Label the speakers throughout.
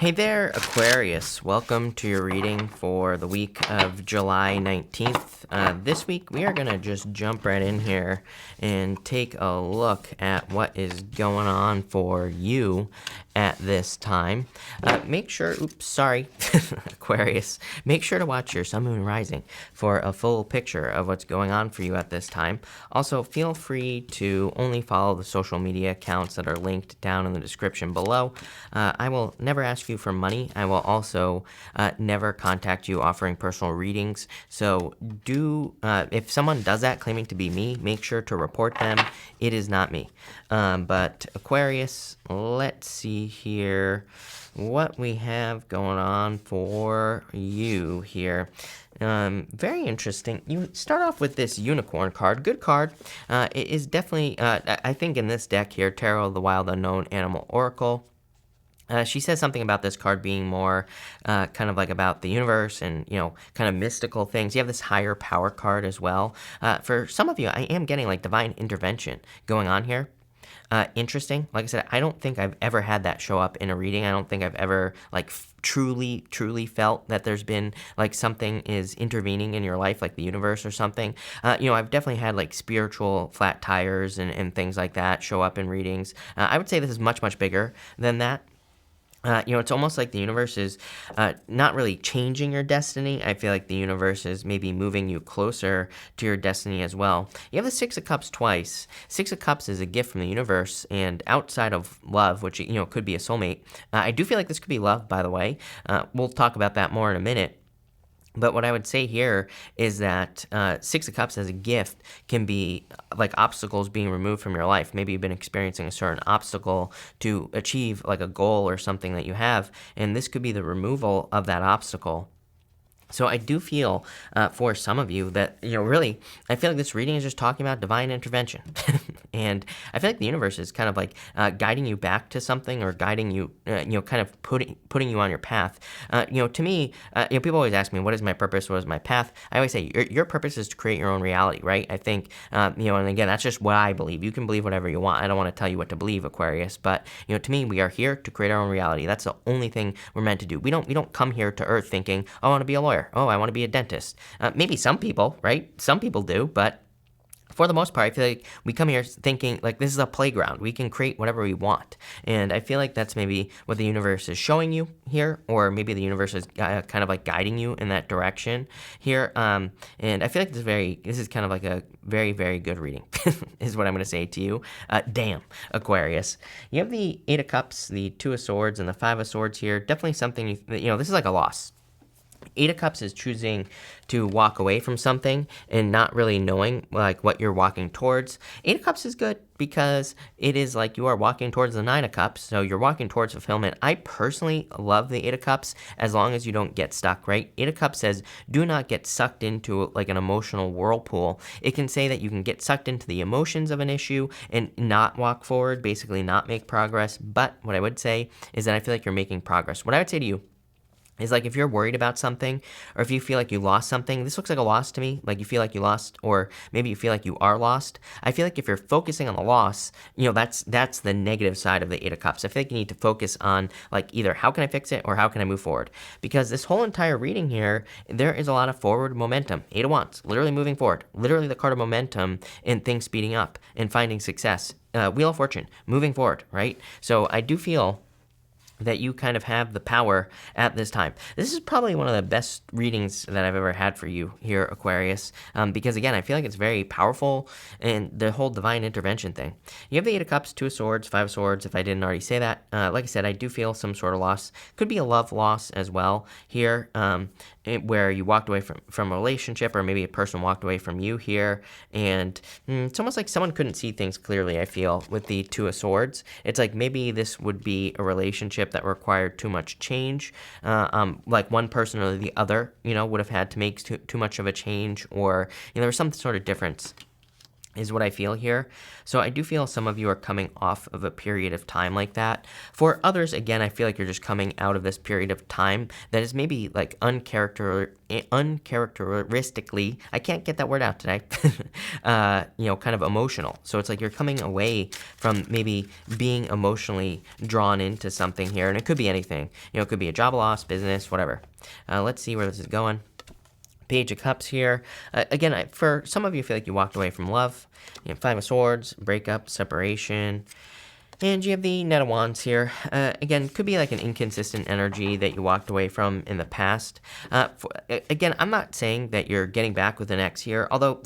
Speaker 1: Hey there, Aquarius. Welcome to your reading for the week of July 19th. This week, we are going to just jump right in here and take a look at what is going on for you at this time. Make sure, Aquarius, make sure to watch your Sun, Moon, Rising for a full picture of what's going on for you at this time. Also, feel free to only follow the social media accounts that are linked down in the description below. I will never ask you for money. I will also never contact you offering personal readings. So if someone does that claiming to be me, make sure to report them. It is not me. But Aquarius, let's see here what we have going on for you here. Very interesting. You start off with this unicorn card. Good card. It is definitely, I think in this deck here, Tarot of the Wild Unknown Animal Oracle. She says something about this card being more kind of like about the universe and, kind of mystical things. You have this higher power card as well. For some of you, I am getting like divine intervention going on here. Interesting. Like I said, I don't think I've ever had that show up in a reading. I don't think I've ever like truly felt that there's been like something is intervening in your life, like the universe or something. I've definitely had like spiritual flat tires and things like that show up in readings. I would say this is much bigger than that. It's almost like the universe is not really changing your destiny. I feel like the universe is maybe moving you closer to your destiny as well. You have the Six of Cups twice. Six of Cups is a gift from the universe, and outside of love, which, could be a soulmate. I do feel like this could be love, by the way. We'll talk about that more in a minute. But what I would say here is that Six of Cups as a gift can be like obstacles being removed from your life. Maybe you've been experiencing a certain obstacle to achieve like a goal or something that you have, and this could be the removal of that obstacle. So I do feel for some of you that, really, I feel like this reading is just talking about divine intervention. And I feel like the universe is kind of like guiding you back to something or guiding you, kind of putting you on your path. To me, people always ask me, what is my purpose? What is my path? I always say, your purpose is to create your own reality, right? I think, and again, that's just what I believe. You can believe whatever you want. I don't want to tell you what to believe, Aquarius. But, to me, we are here to create our own reality. That's the only thing we're meant to do. We don't come here to Earth thinking, oh, I want to be a lawyer. Oh, I want to be a dentist. Maybe some people, right? Some people do, but for the most part, I feel like we come here thinking like this is a playground. We can create whatever we want. And I feel like that's maybe what the universe is showing you here, or maybe the universe is kind of like guiding you in that direction here. And I feel like this is kind of like a very, very good reading is what I'm going to say to you. Damn, Aquarius. You have the Eight of Cups, the Two of Swords, and the Five of Swords here. Definitely something, this is like a loss. Eight of Cups is choosing to walk away from something and not really knowing like what you're walking towards. Eight of Cups is good because it is like you are walking towards the Nine of Cups, so you're walking towards fulfillment. I personally love the Eight of Cups as long as you don't get stuck, right? Eight of Cups says do not get sucked into like an emotional whirlpool. It can say that you can get sucked into the emotions of an issue and not walk forward, basically not make progress. But what I would say is that I feel like you're making progress. What I would say to you is like if you're worried about something or if you feel like you lost something, this looks like a loss to me. Like you feel like you lost, or maybe you feel like you are lost. I feel like if you're focusing on the loss, that's the negative side of the Eight of Cups. I feel like you need to focus on like either how can I fix it or how can I move forward? Because this whole entire reading here, there is a lot of forward momentum. Eight of Wands, literally moving forward, literally the card of momentum and things speeding up and finding success. Wheel of Fortune, moving forward, right? So I do feel that you kind of have the power at this time. This is probably one of the best readings that I've ever had for you here, Aquarius, because again, I feel like it's very powerful and the whole divine intervention thing. You have the Eight of Cups, Two of Swords, Five of Swords, if I didn't already say that. Like I said, I do feel some sort of loss. Could be a love loss as well here, where you walked away from a relationship, or maybe a person walked away from you here, and it's almost like someone couldn't see things clearly, I feel, with the Two of Swords. It's like maybe this would be a relationship that required too much change, like one person or the other, would have had to make too much of a change, or there was some sort of difference. is what I feel here. So I do feel some of you are coming off of a period of time like that. For others, again, I feel like you're just coming out of this period of time that is maybe like uncharacteristically, I can't get that word out today, kind of emotional. So it's like you're coming away from maybe being emotionally drawn into something here. And it could be anything. It could be a job loss, business, whatever. Let's see where this is going. Page of Cups here. Again, for some of you, feel like you walked away from love. Five of Swords, breakup, separation. And you have the Knight of Wands here. Again, could be like an inconsistent energy that you walked away from in the past. Again, I'm not saying that you're getting back with an ex here, although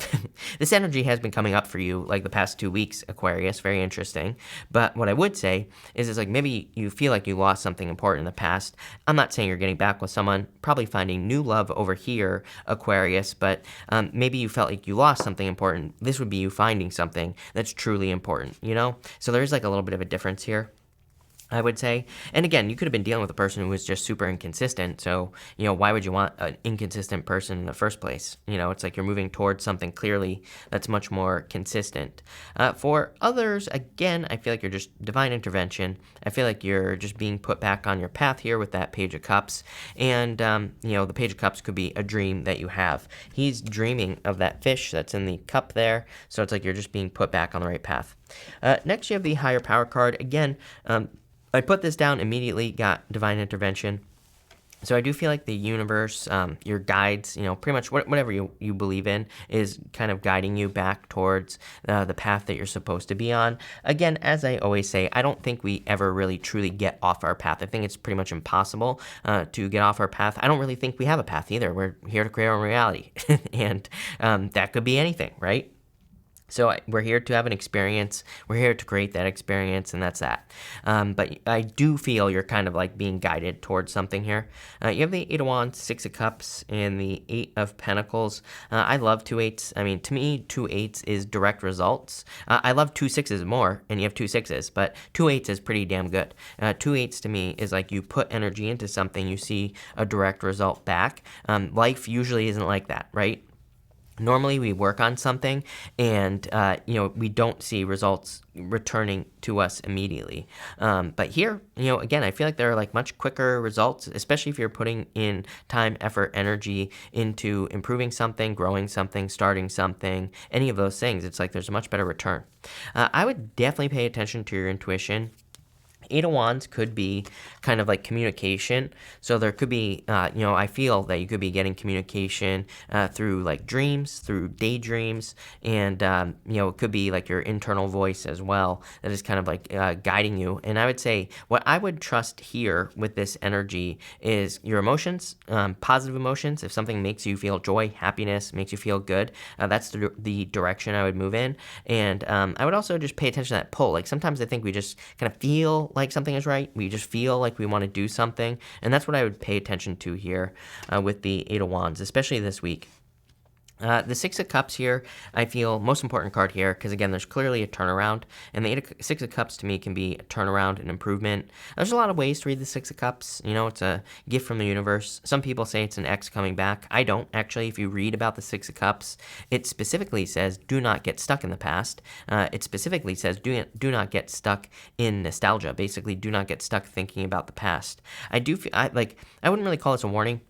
Speaker 1: this energy has been coming up for you like the past 2 weeks, Aquarius. Very interesting. But what I would say is it's like maybe you feel like you lost something important in the past. I'm not saying you're getting back with someone, probably finding new love over here, Aquarius, but maybe you felt like you lost something important. This would be you finding something that's truly important, So there's like a little bit of a difference here, I would say. And again, you could have been dealing with a person who was just super inconsistent. So, why would you want an inconsistent person in the first place? It's like you're moving towards something clearly that's much more consistent. For others, again, I feel like you're just divine intervention. I feel like you're just being put back on your path here with that Page of Cups. And, the Page of Cups could be a dream that you have. He's dreaming of that fish that's in the cup there. So it's like you're just being put back on the right path. Next, you have the Higher Power card. Again, I put this down immediately, got divine intervention. So I do feel like the universe, your guides, pretty much whatever you believe in is kind of guiding you back towards the path that you're supposed to be on. Again, as I always say, I don't think we ever really truly get off our path. I think it's pretty much impossible to get off our path. I don't really think we have a path either. We're here to create our own reality. And that could be anything, right? So we're here to have an experience. We're here to create that experience, and that's that. But I do feel you're kind of like being guided towards something here. You have the Eight of Wands, Six of Cups, and the Eight of Pentacles. I love 2 8s. I mean, to me, 2 8s is direct results. I love 2 6s more, and you have 2 6s, but 2 8s is pretty damn good. 2 8s to me is like you put energy into something, you see a direct result back. Life usually isn't like that, right? Normally we work on something and, we don't see results returning to us immediately. But here, again, I feel like there are like much quicker results, especially if you're putting in time, effort, energy into improving something, growing something, starting something, any of those things. It's like there's a much better return. I would definitely pay attention to your intuition. Eight of Wands could be kind of like communication. So there could be, I feel that you could be getting communication through like dreams, through daydreams, and, it could be like your internal voice as well that is kind of like guiding you. And I would say what I would trust here with this energy is your emotions, positive emotions. If something makes you feel joy, happiness, makes you feel good, that's the direction I would move in. And I would also just pay attention to that pull. Like sometimes I think we just kind of feel like something is right. We just feel like we want to do something. And that's what I would pay attention to here with the Eight of Wands, especially this week. The Six of Cups here, I feel most important card here because, again, there's clearly a turnaround. And the Six of Cups to me can be a turnaround, an improvement. There's a lot of ways to read the Six of Cups. It's a gift from the universe. Some people say it's an ex coming back. I don't, actually. If you read about the Six of Cups, it specifically says do not get stuck in the past. It specifically says do not get stuck in nostalgia. Basically, do not get stuck thinking about the past. I wouldn't really call this a warning.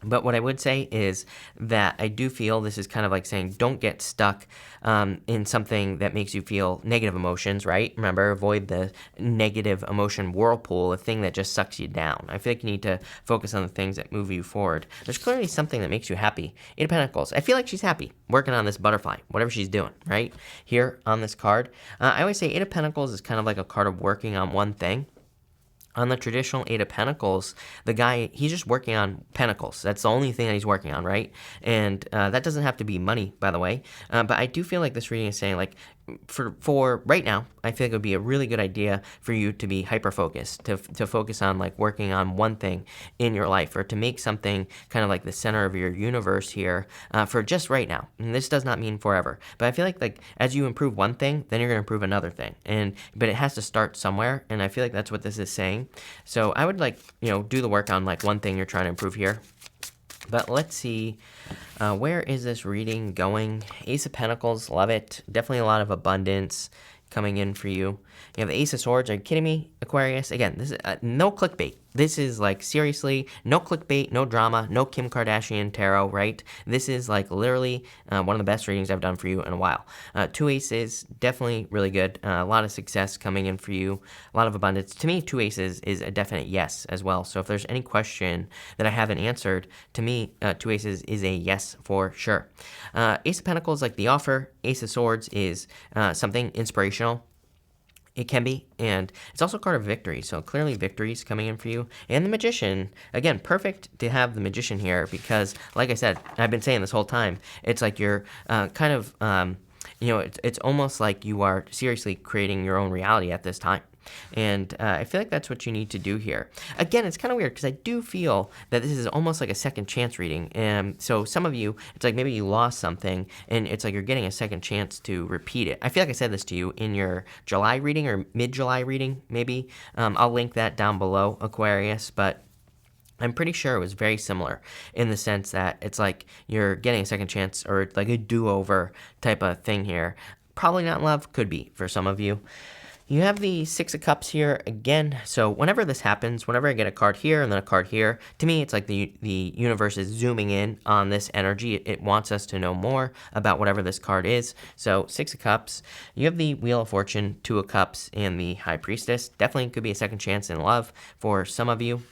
Speaker 1: But what I would say is that I do feel this is kind of like saying don't get stuck in something that makes you feel negative emotions, right? Remember, avoid the negative emotion whirlpool, a thing that just sucks you down. I feel like you need to focus on the things that move you forward. There's clearly something that makes you happy. Eight of Pentacles. I feel like she's happy working on this butterfly, whatever she's doing, right? Here on this card. I always say Eight of Pentacles is kind of like a card of working on one thing. On the traditional Eight of Pentacles, the guy, he's just working on pentacles. That's the only thing that he's working on, right? And that doesn't have to be money, by the way. But I do feel like this reading is saying, like, for right now, I feel like it would be a really good idea for you to be hyper-focused, to focus on, like, working on one thing in your life, or to make something kind of like the center of your universe here for just right now. And this does not mean forever. But I feel like as you improve one thing, then you're going to improve another thing. But it has to start somewhere, and I feel like that's what this is saying. So I would, do the work on, like, one thing you're trying to improve here. But let's see, where is this reading going? Ace of Pentacles, love it. Definitely a lot of abundance coming in for you. You have the Ace of Swords. Are you kidding me, Aquarius? Again, this is no clickbait. This is like, seriously, no clickbait, no drama, no Kim Kardashian tarot, right? This is like literally one of the best readings I've done for you in a while. Two aces, definitely really good. A lot of success coming in for you, a lot of abundance. To me, two aces is a definite yes as well. So if there's any question that I haven't answered, to me, two aces is a yes for sure. Ace of Pentacles, like the offer. Ace of Swords is something inspirational. It can be, and it's also a card of victory, so clearly victories coming in for you. And the Magician, again, perfect to have the Magician here because, like I said, I've been saying this whole time, it's like you're kind of, it's almost like you are seriously creating your own reality at this time. And I feel like that's what you need to do here. Again, it's kind of weird because I do feel that this is almost like a second chance reading. And so some of you, it's like maybe you lost something and it's like you're getting a second chance to repeat it. I feel like I said this to you in your July reading or mid-July reading, maybe. I'll link that down below, Aquarius, but I'm pretty sure it was very similar in the sense that it's like you're getting a second chance or like a do-over type of thing here. Probably not in love, could be for some of you. You have the Six of Cups here again. So whenever this happens, whenever I get a card here and then a card here, to me, it's like the universe is zooming in on this energy. It wants us to know more about whatever this card is. So Six of Cups. You have the Wheel of Fortune, Two of Cups, and the High Priestess. Definitely could be a second chance in love for some of you.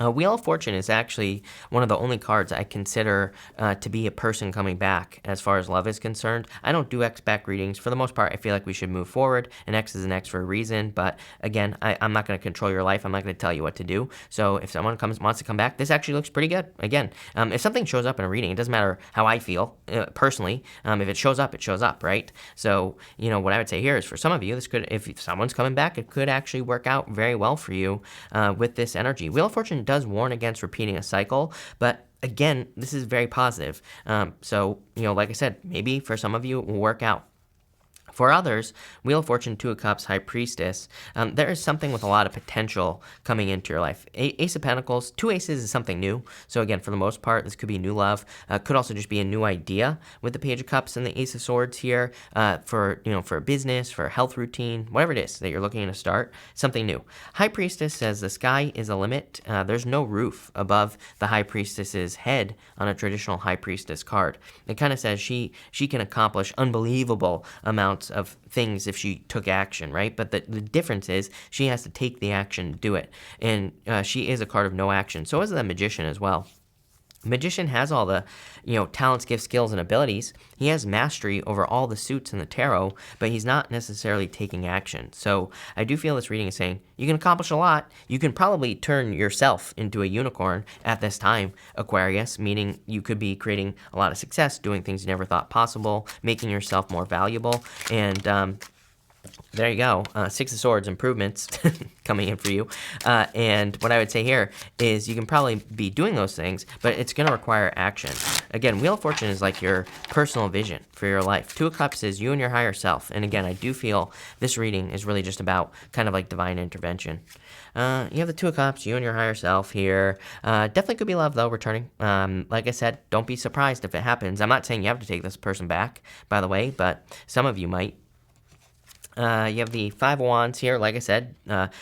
Speaker 1: Wheel of Fortune is actually one of the only cards I consider to be a person coming back as far as love is concerned. I don't do X back readings. For the most part, I feel like we should move forward. An X is an X for a reason. But again, I'm not going to control your life. I'm not going to tell you what to do. So if someone wants to come back, this actually looks pretty good. Again, if something shows up in a reading, it doesn't matter how I feel personally. If it shows up, it shows up, right? So, what I would say here is for some of you, this could, if someone's coming back, it could actually work out very well for you with this energy. Wheel of Fortune does warn against repeating a cycle, but again, this is very positive. So, like I said, maybe for some of you it will work out. For others, Wheel of Fortune, Two of Cups, High Priestess, there is something with a lot of potential coming into your life. Ace of Pentacles, two aces is something new. So again, for the most part, this could be new love. Could also just be a new idea with the Page of Cups and the Ace of Swords here for a business, for a health routine, whatever it is that you're looking to start, something new. High Priestess says the sky is a limit. There's no roof above the High Priestess's head on a traditional High Priestess card. It kind of says she can accomplish unbelievable amounts of things if she took action, right? But the difference is she has to take the action to do it. And she is a card of no action. So is the Magician as well. Magician has all the, talents, gifts, skills, and abilities. He has mastery over all the suits in the tarot, but he's not necessarily taking action. So I do feel this reading is saying you can accomplish a lot. You can probably turn yourself into a unicorn at this time, Aquarius, meaning you could be creating a lot of success, doing things you never thought possible, making yourself more valuable, and there you go. Six of Swords improvements coming in for you. And what I would say here is you can probably be doing those things, but it's going to require action. Again, Wheel of Fortune is like your personal vision for your life. Two of Cups is you and your higher self. And again, I do feel this reading is really just about kind of like divine intervention. You have the Two of Cups, you and your higher self here. Definitely could be love, though, returning. Like I said, don't be surprised if it happens. I'm not saying you have to take this person back, by the way, but some of you might. You have the Five of Wands here. Like I said,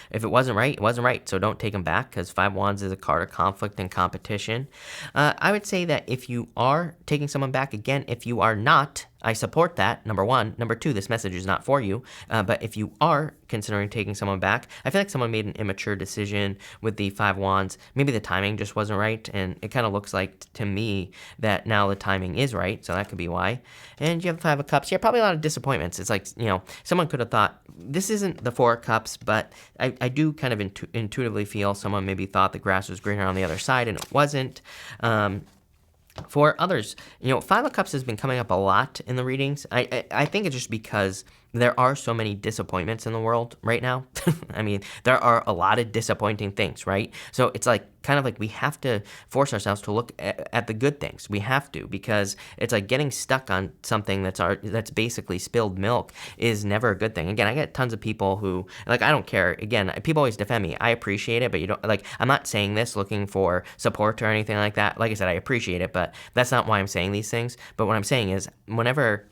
Speaker 1: if it wasn't right, it wasn't right. So don't take them back because Five of Wands is a card of conflict and competition. I would say that if you are taking someone back, again, if you are not, I support that, number one. Number two, this message is not for you. But if you are considering taking someone back, I feel like someone made an immature decision with the Five Wands. Maybe the timing just wasn't right. And it kind of looks like to me that now the timing is right. So that could be why. And you have the Five of Cups. Yeah, probably a lot of disappointments. It's like, someone could have thought, this isn't the Four of Cups, but I do kind of intuitively feel someone maybe thought the grass was greener on the other side and it wasn't. For others, Five of Cups has been coming up a lot in the readings. I think it's just because there are so many disappointments in the world right now. I mean, there are a lot of disappointing things, right? So it's like kind of like we have to force ourselves to look at the good things. We have to, because it's like getting stuck on something that's basically spilled milk is never a good thing. Again, I get tons of people who, like, I don't care. Again, people always defend me. I appreciate it, but you don't, like, I'm not saying this looking for support or anything like that. Like I said, I appreciate it, but that's not why I'm saying these things. But what I'm saying is, whenever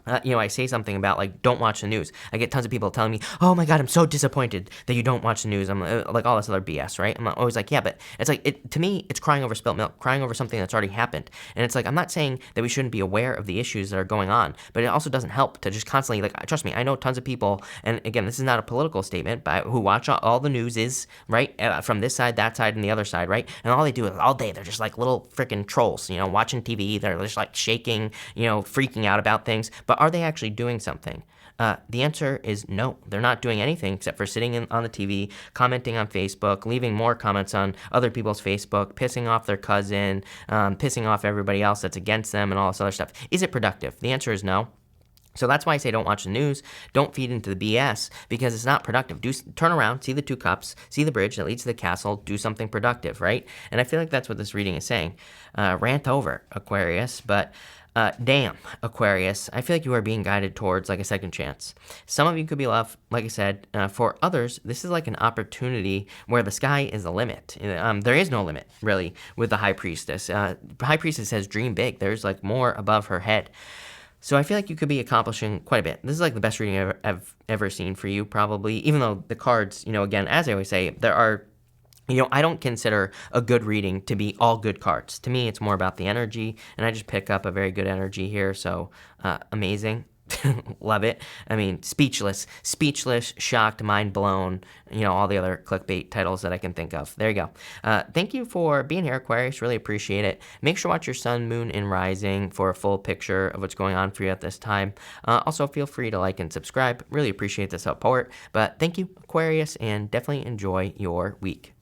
Speaker 1: I say something about, like, don't watch the news, I get tons of people telling me, oh my God, I'm so disappointed that you don't watch the news. I'm like, all this other BS, right? I'm always like, yeah, but it's like, to me, it's crying over spilt milk, crying over something that's already happened. And it's like, I'm not saying that we shouldn't be aware of the issues that are going on, but it also doesn't help to just constantly, like, trust me, I know tons of people, and again, this is not a political statement, but who watch all the news is, right, from this side, that side, and the other side, right? And all they do is all day, they're just like little freaking trolls, watching TV, they're just like shaking, freaking out about things, but are they actually doing something? The answer is no. They're not doing anything except for sitting on the TV, commenting on Facebook, leaving more comments on other people's Facebook, pissing off their cousin, pissing off everybody else that's against them, and all this other stuff. Is it productive? The answer is no. So that's why I say don't watch the news, don't feed into the BS, because it's not productive. Turn around, see the two cups, see the bridge that leads to the castle, do something productive, right? And I feel like that's what this reading is saying. Rant over, Aquarius, but damn, Aquarius, I feel like you are being guided towards, like, a second chance. Some of you could be love, like I said. For others, this is like an opportunity where the sky is the limit. There is no limit, really, with the High Priestess. High Priestess says dream big. There's, like, more above her head. So I feel like you could be accomplishing quite a bit. This is like the best reading I've ever seen for you, probably, even though the cards, again, as I always say, there are, I don't consider a good reading to be all good cards. To me, it's more about the energy, and I just pick up a very good energy here, so amazing. Love it. I mean, speechless, shocked, mind blown, all the other clickbait titles that I can think of. There you go. Thank you for being here, Aquarius. Really appreciate it. Make sure to watch your sun, moon, and rising for a full picture of what's going on for you at this time. Also, feel free to like and subscribe. Really appreciate the support. But thank you, Aquarius, and definitely enjoy your week.